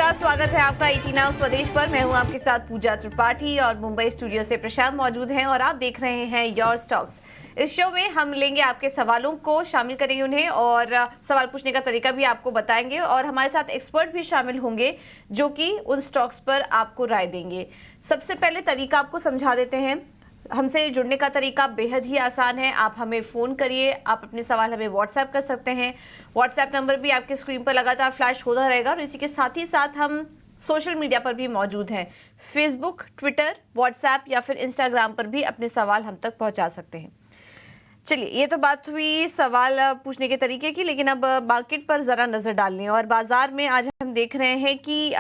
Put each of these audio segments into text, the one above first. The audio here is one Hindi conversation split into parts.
नमस्कार, स्वागत है आपका ET नाउ स्वदेश पर। मैं हूं आपके साथ पूजा त्रिपाठी और मुंबई स्टूडियो से प्रशांत मौजूद हैं और आप देख रहे हैं योर स्टॉक्स। इस शो में हम लेंगे आपके सवालों को, शामिल करेंगे उन्हें और सवाल पूछने का तरीका भी आपको बताएंगे और हमारे साथ एक्सपर्ट भी शामिल होंगे जो कि उन स्टॉक्स पर आपको राय देंगे। सबसे पहले तरीका आपको समझा देते हैं। हमसे जुड़ने का तरीका बेहद ही आसान है। आप हमें फ़ोन करिए, आप अपने सवाल हमें व्हाट्सएप कर सकते हैं। व्हाट्सएप नंबर भी आपके स्क्रीन पर लगातार फ्लैश होता रहेगा और इसी के साथ ही साथ हम सोशल मीडिया पर भी मौजूद हैं। फेसबुक, ट्विटर, व्हाट्सएप या फिर इंस्टाग्राम पर भी अपने सवाल हम तक पहुंचा सकते हैं। चलिए, ये तो बात हुई सवाल पूछने के तरीके की, लेकिन अब मार्केट पर ज़रा नज़र डाल लें। और बाज़ार में आज हम देख रहे हैं कि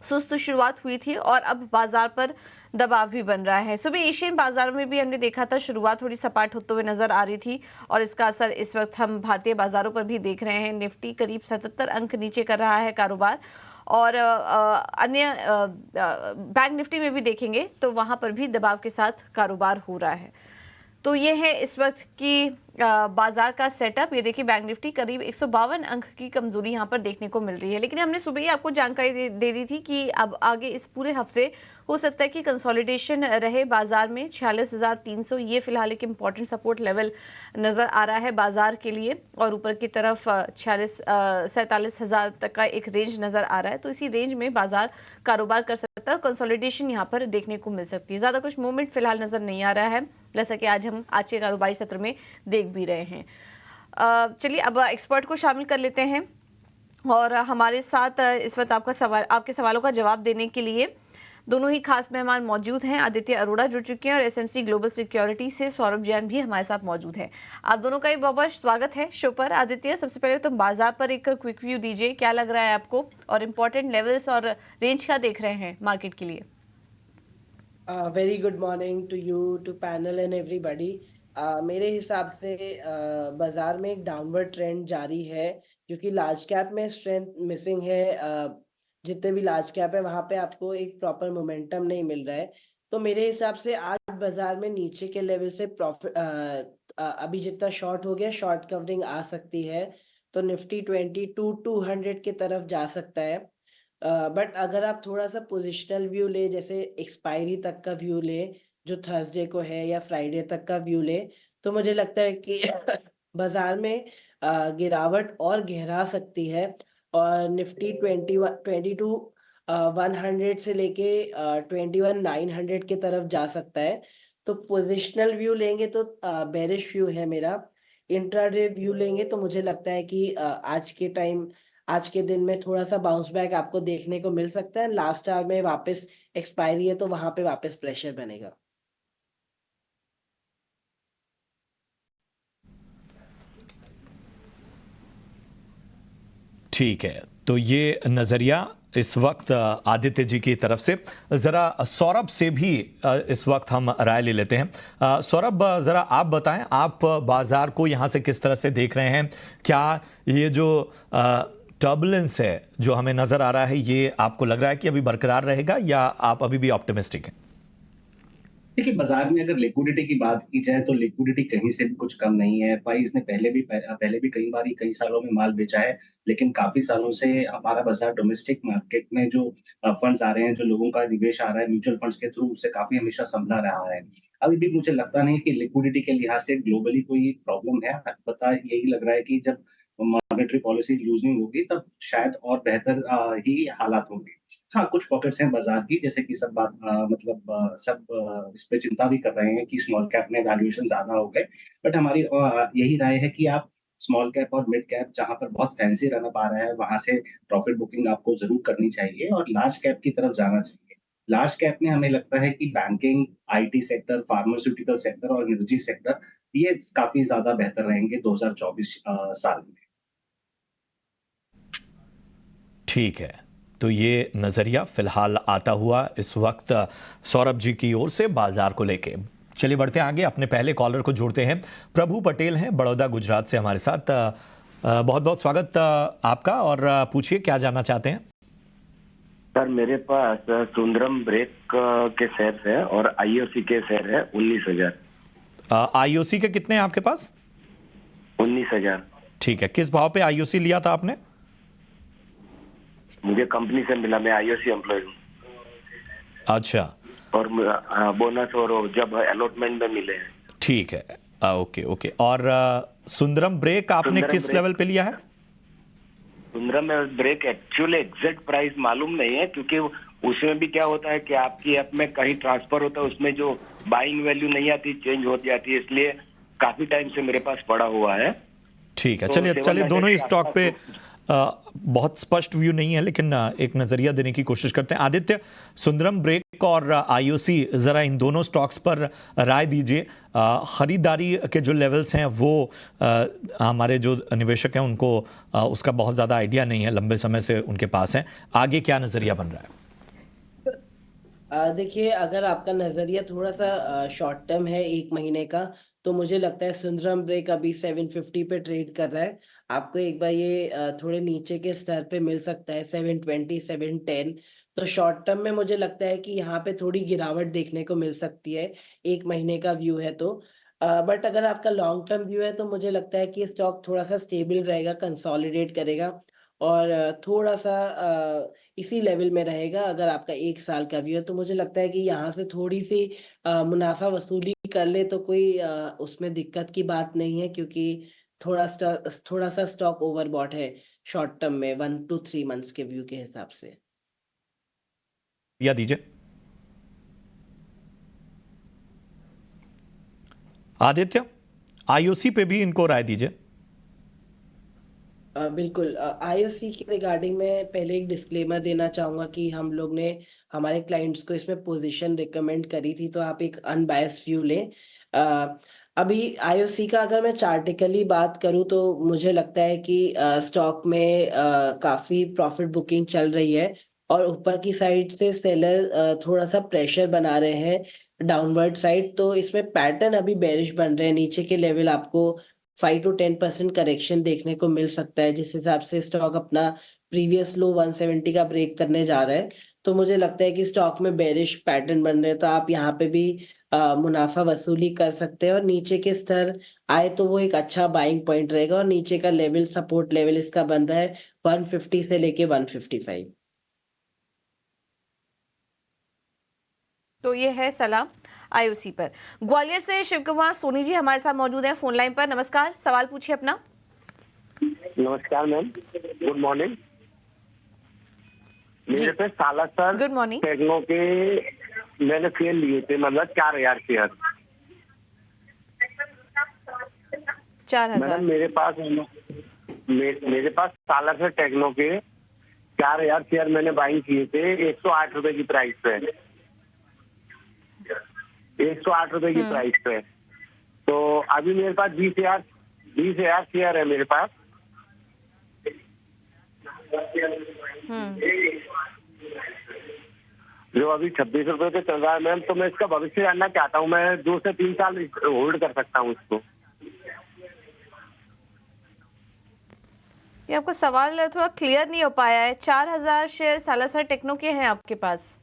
सुस्त शुरुआत हुई थी और अब बाजार पर दबाव भी बन रहा है। सुबह एशियन बाजारों में भी हमने देखा था शुरुआत थोड़ी सपाट होते हुए नजर आ रही थी और इसका असर इस वक्त हम भारतीय बाजारों पर भी देख रहे हैं। निफ्टी करीब 77 अंक नीचे कर रहा है कारोबार और अन्य बैंक निफ्टी में भी देखेंगे तो वहां पर भी दबाव के साथ कारोबार हो रहा है। तो ये है इस वक्त की बाजार का सेटअप। ये देखिए, बैंक निफ्टी करीब 152 अंक की कमजोरी यहाँ पर देखने को मिल रही है, लेकिन हमने सुबह ही आपको जानकारी दे दी थी कि अब आगे इस पूरे हफ्ते हो सकता है कि कंसोलिडेशन रहे बाजार में। 46,300 ये फिलहाल एक इम्पॉर्टेंट सपोर्ट लेवल नजर आ रहा है बाजार के लिए और ऊपर की तरफ 47,000 तक का एक रेंज नजर आ रहा है। तो इसी रेंज में बाजार कारोबार कर सकता है। कंसोलिडेशन यहाँ पर देखने को मिल सकती है। ज्यादा कुछ मूवमेंट फिलहाल नजर नहीं आ रहा है, जैसा कि आज हम आज के कारोबारी सत्र में देख भी रहे हैं। चलिए अब एक्सपर्ट को शामिल कर लेते हैं और हमारे साथ इस वक्त आपके सवालों का जवाब देने के लिए दोनों ही खास मेहमान मौजूद हैं। आदित्य अरोड़ा जुड़ चुके हैं और एसएमसी ग्लोबल सिक्योरिटी से सौरभ जैन भी हमारे साथ मौजूद है। आप दोनों का ही बहुत बहुत स्वागत है शो पर। आदित्य, सबसे पहले तो बाजार पर एक क्विक व्यू दीजिए, क्या लग रहा है आपको और इम्पोर्टेंट लेवल्स और रेंज क्या देख रहे हैं मार्केट के लिए? Very good morning to you, to panel and everybody. मेरे हिसाब से बाजार में एक डाउनवर्ड ट्रेंड जारी है क्योंकि लार्ज कैप में स्ट्रेंथ मिसिंग है। जितने भी लार्ज कैप है वहां पे आपको एक प्रॉपर मोमेंटम नहीं मिल रहा है। तो मेरे हिसाब से आज बाजार में नीचे के लेवल से प्रॉफिट अभी जितना शॉर्ट हो गया, शॉर्ट कवरिंग आ सकती है। तो निफ्टी 22,200 की तरफ जा सकता है। बट अगर आप थोड़ा सा पोजिशनल व्यू ले, जैसे एक्सपायरी तक का व्यू ले जो थर्सडे को है या फ्राइडे तक का व्यू ले, तो मुझे लगता है कि बाजार में गिरावट और गहरा सकती है और निफ्टी 22,100 से लेके 21,900 की तरफ जा सकता है। तो पोजिशनल व्यू लेंगे तो बेरिश व्यू है मेरा। इंट्राडे व्यू लेंगे तो मुझे लगता है कि आज के दिन में थोड़ा सा बाउंस बैक आपको देखने को मिल सकता है। लास्ट आवर में वापस एक्सपायरी है तो वहां पे वापस प्रेशर बनेगा। ठीक है, तो ये नज़रिया इस वक्त आदित्य जी की तरफ से। ज़रा सौरभ से भी इस वक्त हम राय ले लेते हैं। सौरभ, ज़रा आप बताएं, आप बाजार को यहाँ से किस तरह से देख रहे हैं? क्या ये जो टर्बुलेंस है जो हमें नज़र आ रहा है, ये आपको लग रहा है कि अभी बरकरार रहेगा या आप अभी भी ऑप्टिमिस्टिक हैं? देखिए, बाजार में अगर लिक्विडिटी की बात की जाए तो लिक्विडिटी कहीं से भी कुछ कम नहीं है। एफआईज ने पहले भी कई बारी कई सालों में माल बेचा है, लेकिन काफ़ी सालों से हमारा बाजार डोमेस्टिक मार्केट में जो फंड्स आ रहे हैं, जो लोगों का निवेश आ रहा है म्यूचुअल फंड्स के थ्रू, उससे काफ़ी हमेशा संभला रहा है। अभी भी मुझे लगता नहीं कि लिक्विडिटी के लिहाज से ग्लोबली कोई प्रॉब्लम है। अलबत्ता यही लग रहा है कि जब मॉनेटरी पॉलिसी लूज़निंग होगी तब शायद और बेहतर ही हालात होंगे। हाँ, कुछ पॉकेट्स हैं बाज़ार की, जैसे कि सब इस पे चिंता भी कर रहे हैं कि स्मॉल कैप में वैल्यूएशन ज़्यादा हो गए। बट हमारी यही राय है कि आप स्मॉल कैप और मिड कैप जहाँ पर बहुत फैंसी रन अप आ रहा है, वहाँ से प्रॉफिट बुकिंग आपको ज़रूर करनी चाहिए और लार्ज कैप की तरफ जाना चाहिए। लार्ज कैप में हमें लगता है कि banking, IT sector, pharmaceutical sector और एनर्जी सेक्टर ये काफ़ी ज़्यादा बेहतर रहेंगे 2024 साल में। ठीक है, तो ये नज़रिया फिलहाल आता हुआ इस वक्त सौरभ जी की ओर से बाजार को लेके। चलिए बढ़ते हैं आगे, अपने पहले कॉलर को जोड़ते हैं। प्रभु पटेल हैं बड़ौदा गुजरात से हमारे साथ। बहुत बहुत स्वागत आपका और पूछिए क्या जानना चाहते हैं। सर, मेरे पास सुंदरम ब्रेक के शेयर है और आईओसी के शेयर है 19,000। आईओसी के कितने हैं आपके पास? 19,000। ठीक है, किस भाव पे आईओसी लिया था आपने? मुझे कंपनी से मिला, मैं आईओसी एम्प्लॉय हूँ। अच्छा, और बोनस और जब अलॉटमेंट में मिले हैं। ठीक है। Okay okay. और सुंदरम ब्रेक आपने सुंदरम किस ब्रेक, लेवल पे लिया है? Sundaram brake actually exact price मालूम नहीं है, क्योंकि उसमें भी क्या होता है कि आपकी ऐप में कहीं ट्रांसफर होता है, उसमें जो बाइंग वैल्यू नहीं आती, चेंज हो जाती है, इसलिए काफी टाइम से मेरे पास पड़ा हुआ है। ठीक है, तो चलिए 700 चलिए, दोनों ही के स्टॉक पे आसपास बहुत स्पष्ट व्यू नहीं है, लेकिन एक नजरिया देने की कोशिश करते हैं। आदित्य, सुंदरम ब्रेक और आईओसी, जरा इन दोनों स्टॉक्स पर राय दीजिए। खरीदारी के जो लेवल्स हैं वो हमारे जो निवेशक हैं उनको उसका बहुत ज़्यादा आइडिया नहीं है, लंबे समय से उनके पास है। आगे क्या नजरिया बन रहा है? देखिए, अगर आपका नज़रिया थोड़ा सा शॉर्ट टर्म है, 1 महीने का, तो मुझे लगता है सुंदरम ब्रेक अभी 750 पे ट्रेड कर रहा है। आपको एक बार ये थोड़े नीचे के स्तर पे मिल सकता है, 720, 710। तो शॉर्ट टर्म में मुझे लगता है कि यहाँ पे थोड़ी गिरावट देखने को मिल सकती है, 1 महीने का व्यू है तो। बट अगर आपका लॉन्ग टर्म व्यू है, तो मुझे लगता है कि स्टॉक थोड़ा-सा स्टेबल रहेगा, कंसोलिडेट करेगा और थोड़ा-सा इसी लेवल में रहेगा। अगर आपका 1 साल का व्यू है, तो मुझे लगता है कि यहाँ से थोड़ी-सी मुनाफ़ा वसूली कर ले तो कोई उसमें दिक्कत की बात नहीं है, क्योंकि थोड़ा-सा स्टॉक ओवरबॉट है शॉर्ट टर्म में 1 टू 3 मंथ्स के व्यू के हिसाब से। या दीजिए आदित्य, आईओसी पे भी इनको राय दीजिए। बिल्कुल, आईओसी के रिगार्डिंग मैं पहले एक डिस्क्लेमर देना चाहूँगा कि हम लोग ने हमारे क्लाइंट्स को इसमें पोजीशन रिकमेंड करी थी, तो आप एक अनबायस्ड व्यू लें। अभी आईओसी का अगर मैं चार्टिकली बात करूँ, तो मुझे लगता है कि स्टॉक में काफ़ी प्रॉफिट बुकिंग चल रही है और ऊपर की साइड से सेलर थोड़ा-सा प्रेशर बना रहे हैं डाउनवर्ड साइड, तो इसमें पैटर्न अभी बेयरिश बन रहे हैं। नीचे के लेवल आपको 5 टू 10% करेक्शन देखने को मिल सकता है, जिस हिसाब से स्टॉक अपना प्रीवियस लो 170 का ब्रेक करने जा रहा है। तो मुझे लगता है कि स्टॉक में बेयरिश पैटर्न बन रहे हैं, तो आप यहाँ पे भी मुनाफ़ा वसूली कर सकते हैं और नीचे के स्तर आए तो वो एक अच्छा बाइंग पॉइंट रहेगा और नीचे का लेवल, सपोर्ट लेवल इसका बन रहा है 150 से लेके 155। तो ये है सलाह आईओसी पर। ग्वालियर से शिव कुमार सोनी जी हमारे साथ मौजूद हैं फोन लाइन पर। नमस्कार, सवाल पूछिए अपना। नमस्कार मैम, गुड मॉर्निंग। जी। मेरे पे सालासर गुड मॉर्निंग। टेक्नो के मैंने शेयर लिए थे, मतलब 4000 शेयर। 4000। मैडम मेरे पास सालासर टेक्नो के 4000 शेयर मैंने बाइंग किए थे 108 रुपए की प्राइस पे, 108 रुपए की प्राइस पे। तो अभी मेरे पास 20,000 शेयर है मेरे पास। जो अभी 26 रुपए पे चल रहा है मैम, तो मैं इसका भविष्य जानना चाहता हूँ। मैं 2 से 3 साल होल्ड कर सकता हूँ इसको। ये आपका सवाल थोड़ा क्लियर नहीं हो पाया है। 4000 शेयर सालासर टेक्नो के हैं आपके पास?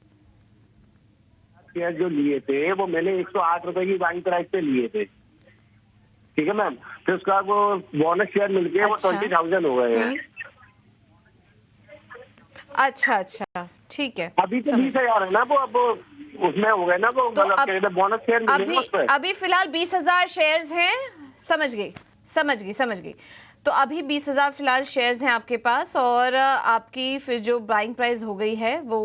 शेयर जो लिए थे वो मैंने 108 रुपए की बाइंग प्राइस पे लिए थे, ठीक है मैम। फिर उसका वो बोनस शेयर मिलके वो 20,000 हो गए हैं। अच्छा, ठीक है। अभी तो 20,000 है ना, वो अब उसमें हो गए ना वो, तो मतलब बोनस शेयर मिलेंगे उस पे। अभी फिलहाल 20,000 शेयर्स हैं। समझ गई। तो अभी 20,000 फिलहाल शेयर्स हैं आपके पास और आपकी फिर जो बाइंग प्राइस हो गई है वो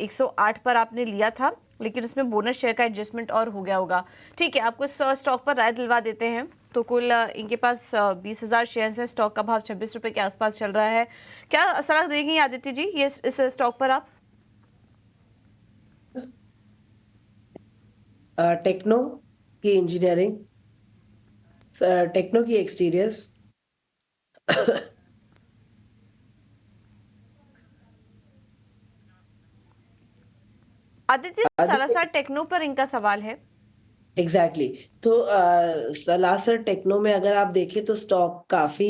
108 पर आपने लिया था, लेकिन उसमें बोनस शेयर का एडजस्टमेंट और हो गया होगा। ठीक है, आपको स्टॉक पर राय दिलवा देते हैं। तो कुल इनके पास 20,000 शेयर्स हैं। स्टॉक का भाव 26 रुपए के आसपास चल रहा है। क्या सलाह देंगे आदित्य जी ये इस स्टॉक पर आप? टेक्नो की इंजीनियरिंग, टेक्नो की एक्सटीरियर्स। आदित्य, सालासर टेक्नो पर इनका सवाल है। एग्जैक्टली तो सलासर टेक्नो में अगर आप देखें तो स्टॉक काफी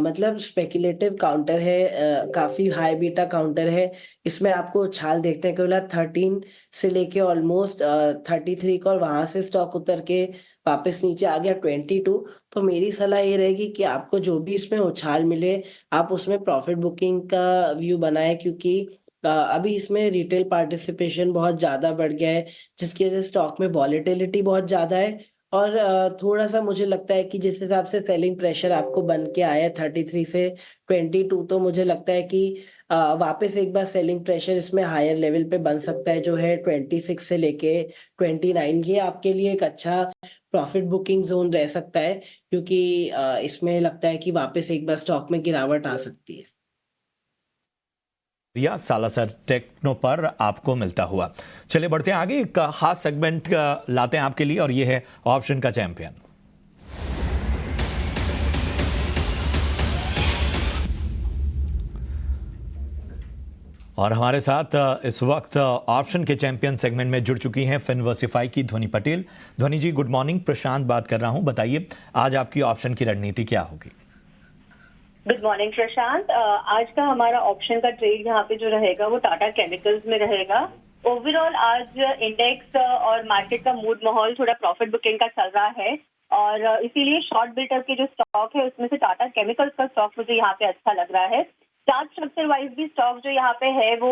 मतलब स्पेकुलेटिव काउंटर है, काफी हाई बीटा काउंटर है। इसमें आपको उछाल देखने को मिला 13 से लेके ऑलमोस्ट 33 का, और वहां से स्टॉक उतर के वापस नीचे आ गया 22, तो मेरी सलाह ये रहेगी कि आपको जो भी इसमें उछाल मिले, आप उसमें प्रॉफिट बुकिंग का व्यू बनाएँ, क्योंकि अभी इसमें रिटेल पार्टिसिपेशन बहुत ज़्यादा बढ़ गया है, जिसकी वजह से स्टॉक में वॉलेटिलिटी बहुत ज़्यादा है। और थोड़ा-सा मुझे लगता है कि जिस हिसाब से सेलिंग प्रेशर आपको बन के आया है 33 से 22, तो मुझे लगता है कि वापस एक बार सेलिंग प्रेशर इसमें हायर लेवल पे बन सकता है, जो है 26 से लेके 29। ये आपके लिए एक अच्छा प्रॉफिट बुकिंग ज़ोन रह सकता है, क्योंकि इसमें लगता है कि वापस एक बार स्टॉक में गिरावट आ सकती है। या सालासर टेक्नो पर आपको मिलता हुआ। चलिए बढ़ते हैं आगे, एक खास सेगमेंट लाते हैं आपके लिए और ये है ऑप्शन का चैंपियन। और हमारे साथ इस वक्त ऑप्शन के चैंपियन सेगमेंट में जुड़ चुकी हैं फिनवर्सिफाई की ध्वनि पटेल। ध्वनि जी गुड मॉर्निंग, प्रशांत बात कर रहा हूं, बताइए आज आपकी ऑप्शन की रणनीति क्या होगी? गुड मॉर्निंग प्रशांत। आज का हमारा ऑप्शन का ट्रेड यहाँ पे जो रहेगा वो टाटा केमिकल्स में रहेगा। ओवरऑल आज इंडेक्स और मार्केट का मूड माहौल थोड़ा प्रॉफिट बुकिंग का चल रहा है और इसीलिए शॉर्ट बिल्डअप के जो स्टॉक है उसमें से टाटा केमिकल्स का स्टॉक मुझे यहाँ पे अच्छा लग रहा है। चार्ट स्ट्रक्चर वाइज भी स्टॉक जो यहाँ पे है वो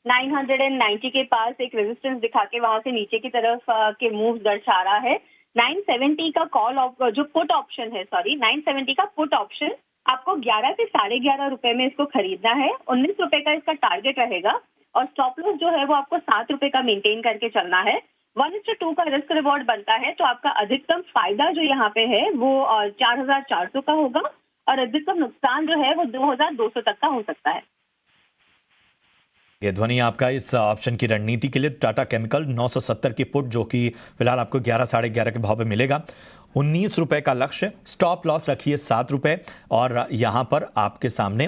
990 के पास एक रेजिस्टेंस दिखा के वहां से नीचे की तरफ के मूव दर्शा रहा है। 970 का कॉल जो पुट ऑप्शन है, 970 का पुट ऑप्शन आपको 11 से 11.5 रुपए में इसको खरीदना है। 19 रुपए का इसका टारगेट रहेगा और स्टॉप लॉस जो है वो आपको 7 रुपए का मेंटेन करके चलना है। 1:2 का रिस्क रिवॉर्ड बनता है, तो आपका अधिकतम फायदा जो यहाँ पे है वो 4,400 का होगा और अधिकतम नुकसान जो है वो 2,200 तक का हो सकता है। ये ध्वनि आपका इस ऑप्शन की रणनीति के लिए टाटा केमिकल 970 की पुट, जो कि फिलहाल आपको 11 साढ़े 11 के भाव पे मिलेगा। 19 रुपए का लक्ष्य, स्टॉप लॉस रखिए 7 रुपए और यहाँ पर आपके सामने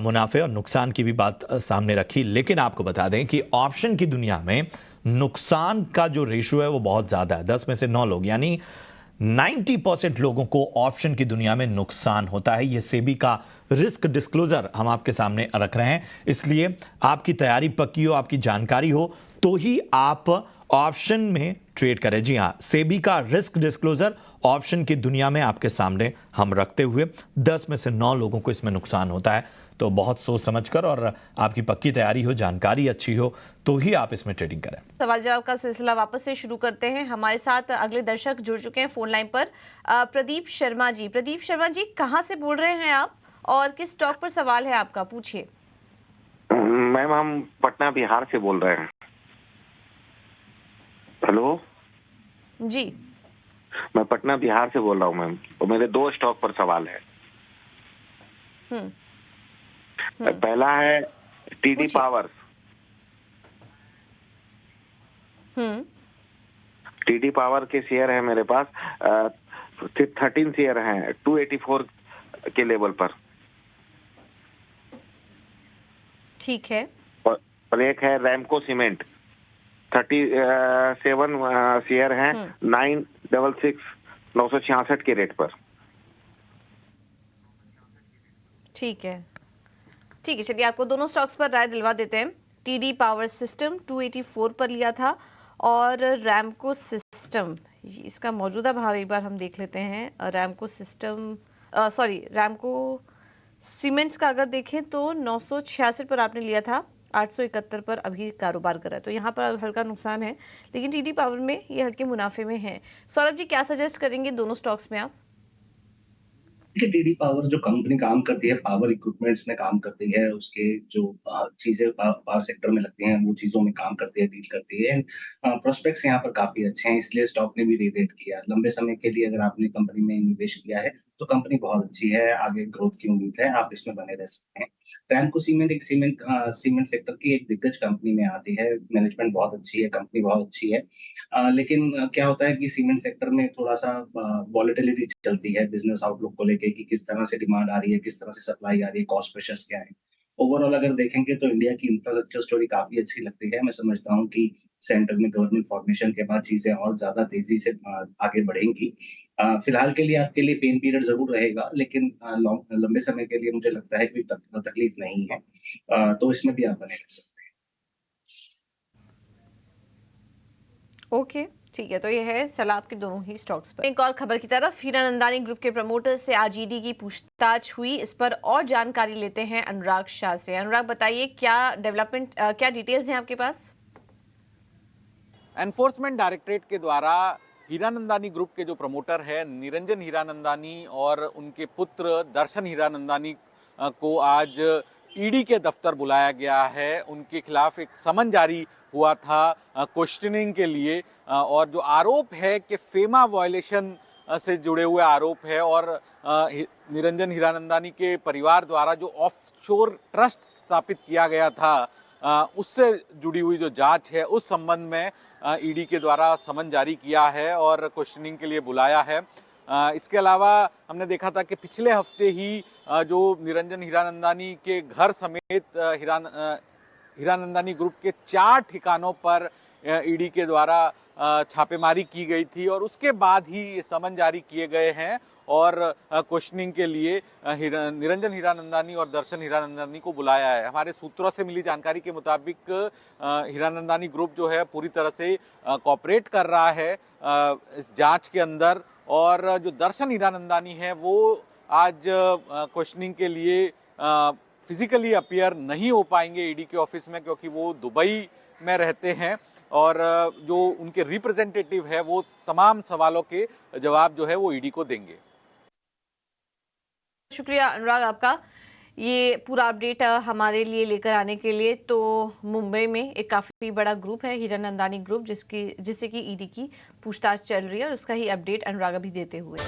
मुनाफे और नुकसान की भी बात सामने रखी। लेकिन आपको बता दें कि ऑप्शन की दुनिया में नुकसान का जो रेशियो है वो बहुत ज्यादा है। 10 में से 9 लोग यानी 90% लोगों को ऑप्शन की दुनिया में नुकसान होता है। ये सेबी का रिस्क डिस्क्लोजर हम आपके सामने रख रहे हैं, इसलिए आपकी तैयारी पक्की हो, आपकी जानकारी हो तो ही आप ऑप्शन में ट्रेड करें। जी हाँ, सेबी का रिस्क डिस्क्लोजर ऑप्शन की दुनिया में आपके सामने हम रखते हुए 10 में से 9 लोगों को इसमें नुकसान होता है। तो बहुत सोच समझकर और आपकी पक्की तैयारी हो, जानकारी अच्छी हो तो ही आप इसमें ट्रेडिंग करें। सवाल जवाब का सिलसिला वापस से शुरू करते हैं। हमारे साथ अगले दर्शक जुड़ चुके हैं फोन लाइन पर। प्रदीप शर्मा जी। प्रदीप शर्मा जी, कहाँ से बोल रहे हैं आप और किस स्टॉक पर सवाल है आपका? पूछिए। मैम हम पटना बिहार से बोल रहे हैं। हेलो जी। मैं पटना बिहार से बोल रहा हूँ मैम, तो मेरे 2 स्टॉक पर सवाल है। पहला है टीडी पावर। टीडी पावर के शेयर है मेरे पास, 13 शेयर हैं 284 के लेवल पर। ठीक है। और एक है रैमको सीमेंट, 37 शेयर हैं 966 के रेट पर। ठीक है, ठीक है, चलिए आपको दोनों स्टॉक्स पर राय दिलवा देते हैं। टीडी पावर सिस्टम 284 पर लिया था और रैमको सिस्टम, इसका मौजूदा भाव एक बार हम देख लेते हैं। रैमको सिस्टम रैमको सीमेंट्स का अगर देखें तो 966 पर आपने लिया था, 871 पर अभी कारोबार कर रहा है, तो यहाँ पर हल्का नुकसान है, लेकिन टीडी पावर में ये हल्के मुनाफे में है। सौरभ जी, क्या सजेस्ट करेंगे दोनों स्टॉक्स में आप? देखिए, टीडी पावर जो कंपनी काम करती है, पावर इक्विपमेंट्स में काम करती है, उसके जो चीज़ें पावर सेक्टर में लगती हैं, वो चीज़ों में काम करती है, डील करती है। प्रोस्पेक्ट्स यहाँ पर काफ़ी अच्छे हैं, इसलिए स्टॉक ने भी री-रेट किया। लंबे समय के लिए अगर आपने कंपनी में निवेश किया है, तो कंपनी बहुत अच्छी है, आगे ग्रोथ की उम्मीद है, आप इसमें बने रह सकते हैं। रैमको सीमेंट एक सीमेंट सेक्टर की एक दिग्गज कंपनी में आती है, मैनेजमेंट बहुत अच्छी है, कंपनी बहुत अच्छी है। लेकिन क्या होता है कि सीमेंट सेक्टर में थोड़ा-सा वॉलेटिलिटी चलती है बिज़नेस आउटलुक को लेके कि किस तरह से डिमांड आ रही है, किस तरह से सप्लाई आ रही है, कॉस्ट प्रेशर्स क्या हैं। ओवरऑल अगर देखेंगे तो इंडिया की इंफ्रास्ट्रक्चर स्टोरी काफ़ी अच्छी लगती है। मैं समझता हूँ कि सेंटर में गवर्नमेंट फॉर्मेशन के बाद चीज़ें और ज़्यादा तेज़ी से आगे बढ़ेंगी। फिलहाल के लिए आपके लिए पेन पीरियड ज़रूर रहेगा, लेकिन लंबे समय के लिए मुझे लगता है कोई तकलीफ नहीं है। तो इसमें भी आप बने रह सकते हैं। ओके, ठीक है, तो ये है सलाह आपके दोनों ही स्टॉक्स पर। एक और खबर की तरफ, हीरानंदानी ग्रुप के प्रमोटर से आज ईडी की पूछताछ हुई। इस पर और जानकारी लेते हैं अनुराग शाह से। अनुराग, बताइए क्या डेवलपमेंट, क्या डिटेल्स हैं आपके पास? एनफोर्समेंट डायरेक्टरेट के द्वारा हीरानंदानी ग्रुप के जो प्रमोटर है निरंजन हीरानंदानी और उनके पुत्र दर्शन हीरानंदानी को आज ईडी के दफ्तर बुलाया गया है। उनके खिलाफ एक समन जारी हुआ था क्वेश्चनिंग के लिए, और जो आरोप है कि फेमा वायलेशन से जुड़े हुए आरोप है, और निरंजन हीरानंदानी के परिवार द्वारा जो ऑफशोर ट्रस्ट स्थापित किया गया था उससे जुड़ी हुई जो जांच है उस संबंध में ईडी के द्वारा समन जारी किया है और क्वेश्चनिंग के लिए बुलाया है। इसके अलावा हमने देखा था कि पिछले हफ्ते ही जो निरंजन हीरानंदानी के घर समेत हीरानंदानी ग्रुप के 4 ठिकानों पर ईडी के द्वारा छापेमारी की गई थी, और उसके बाद ही ये समन जारी किए गए हैं और क्वेश्चनिंग के लिए निरंजन हीरानंदानी और दर्शन हीरानंदानी को बुलाया है। हमारे सूत्रों से मिली जानकारी के मुताबिक हीरानंदानी ग्रुप जो है पूरी तरह से कोऑपरेट कर रहा है इस जांच के अंदर, और जो दर्शन हीरानंदानी है वो आज क्वेश्चनिंग के लिए फिजिकली अपीयर नहीं हो पाएंगे ईडी के ऑफिस में, क्योंकि वो दुबई में रहते हैं, और जो उनके रिप्रेजेंटेटिव है वो तमाम सवालों के जवाब जो है वो ईडी को देंगे। शुक्रिया अनुराग आपका ये पूरा अपडेट हमारे लिए लेकर आने के लिए। तो मुंबई में एक काफ़ी बड़ा ग्रुप है हीरानंदानी ग्रुप, जिससे कि ईडी की पूछताछ चल रही है, और उसका ही अपडेट अनुराग अभी देते हुए।